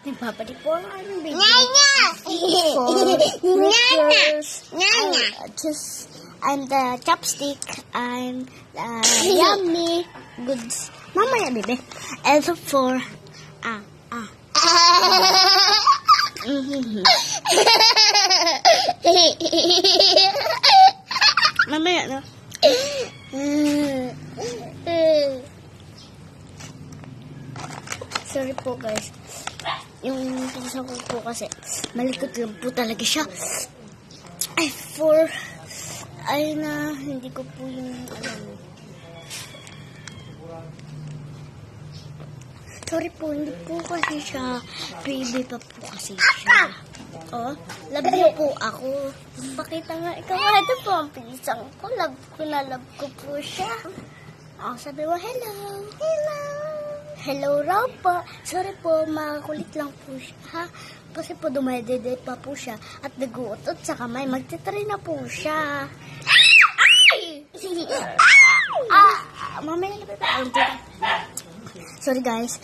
Nagbabalik po ang aming video. Nyanya! Nyanya! I'm the chopstick. I'm the yummy goods. Mamaya, bebe. And so for, mamaya, no? Sorry po, guys. Yung pinsan ko po kasi malikot lang po talaga siya. Ay na, hindi ko po yung sorry po, hindi po kasi siya baby pa po kasi siya. Oh, love niyo po ako. Pakita nga, ikaw ito po ang pinsan ko. Love ko po siya. Oh, sabi mo, hello. Hello. Hello raw po. Sorry po, makakulit lang po siya, ha? Kasi po dumadede pa po siya at naguutot sa kamay. Magtitry na po siya. Ay! Mamaya na pa. Sorry guys.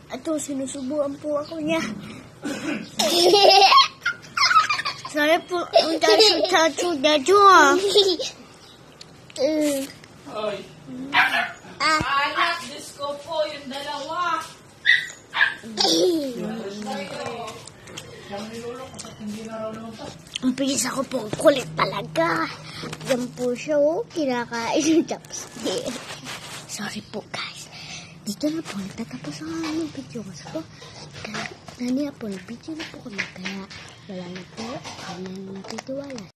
Ito, sinusubuan po ako niya. Sorry po. Ang tacho. Oy. Anak, disco po, yung dalawa. Ang bilis ako po, kulit talaga. Yan po siya, oh. Kinakain yung chopstick. Sorry po, guys. Dito na po, nagtatapos ang aming video. Kasi po, kanina po, nag-video na po kami. Kaya, wala na po. Kami na natitiwala.